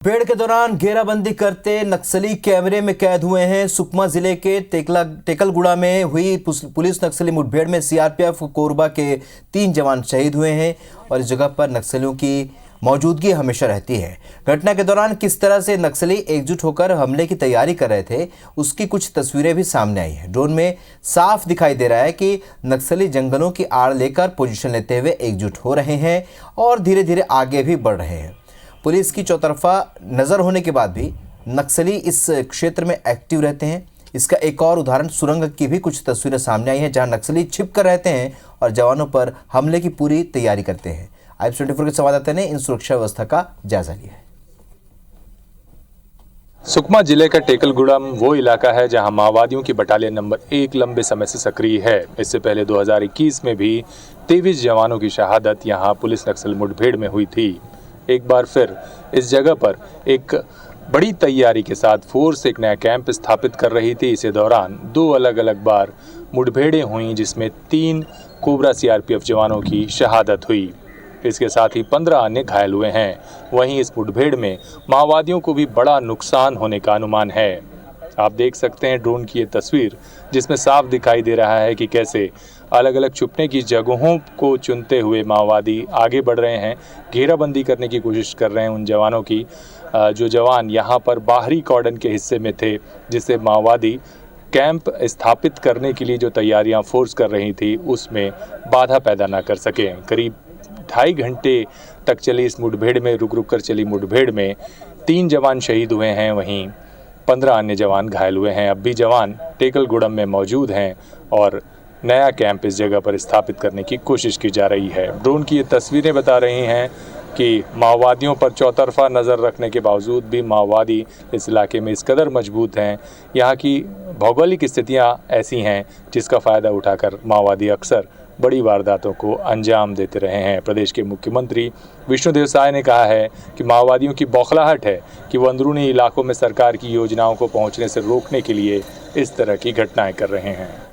मुठभेड़ के दौरान घेराबंदी करते नक्सली कैमरे में कैद हुए हैं। सुकमा जिले के टेकलगुड़ा में हुई पुलिस नक्सली मुठभेड़ में सीआरपीएफ कोरबा के 3 जवान शहीद हुए हैं और इस जगह पर नक्सलियों की मौजूदगी हमेशा रहती है। घटना के दौरान किस तरह से नक्सली एकजुट होकर हमले की तैयारी कर रहे थे, उसकी कुछ तस्वीरें भी सामने आई हैं। ड्रोन में साफ दिखाई दे रहा है कि नक्सली जंगलों की आड़ लेकर पोजीशन लेते हुए एकजुट हो रहे हैं और धीरे धीरे आगे भी बढ़ रहे हैं। पुलिस की चौतरफा नज़र होने के बाद भी नक्सली इस क्षेत्र में एक्टिव रहते हैं। इसका एक और उदाहरण सुरंग की भी कुछ तस्वीरें सामने आई हैं, जहां नक्सली छिप कर रहते हैं और जवानों पर हमले की पूरी तैयारी करते हैं। IPS24 के संवाददाता ने इन सुरक्षा व्यवस्था का जायजा लिया है। सुकमा जिले का टेकलगुड़म वो इलाका है जहां माओवादियों की बटालियन नंबर 1 लंबे समय से सक्रिय है। इससे पहले 2021 में भी 23 जवानों की शहादत यहां पुलिस नक्सल मुठभेड़ में हुई थी। एक बार फिर इस जगह पर एक बड़ी तैयारी के साथ फोर्स एक नया कैंप स्थापित कर रही थी। इसी दौरान 2 अलग अलग बार मुठभेड़ें हुई, जिसमें 3 कोबरा CRPF जवानों की शहादत हुई। इसके साथ ही 15 अन्य घायल हुए हैं। वहीं इस मुठभेड़ में माओवादियों को भी बड़ा नुकसान होने का अनुमान है। आप देख सकते हैं ड्रोन की ये तस्वीर, जिसमें साफ दिखाई दे रहा है कि कैसे अलग अलग छुपने की जगहों को चुनते हुए माओवादी आगे बढ़ रहे हैं, घेराबंदी करने की कोशिश कर रहे हैं उन जवानों की जो जवान यहाँ पर बाहरी कॉर्डन के हिस्से में थे, जिससे माओवादी कैंप स्थापित करने के लिए जो तैयारियां फोर्स कर रही थी उसमें बाधा पैदा ना कर सके। करीब 2.5 घंटे तक चली इस मुठभेड़ में, रुक कर चली मुठभेड़ में 3 जवान शहीद हुए हैं, वहीं 15 अन्य जवान घायल हुए हैं। अब भी जवान टेकलगुड़म में मौजूद हैं और नया कैंप इस जगह पर स्थापित करने की कोशिश की जा रही है। ड्रोन की ये तस्वीरें बता रही हैं कि माओवादियों पर चौतरफा नज़र रखने के बावजूद भी माओवादी इस इलाके में इस कदर मजबूत हैं। यहाँ की भौगोलिक स्थितियाँ ऐसी हैं जिसका फ़ायदा उठाकर माओवादी अक्सर बड़ी वारदातों को अंजाम देते रहे हैं। प्रदेश के मुख्यमंत्री विष्णुदेव साय ने कहा है कि माओवादियों की बौखलाहट है कि वो अंदरूनी इलाकों में सरकार की योजनाओं को पहुंचने से रोकने के लिए इस तरह की घटनाएं कर रहे हैं।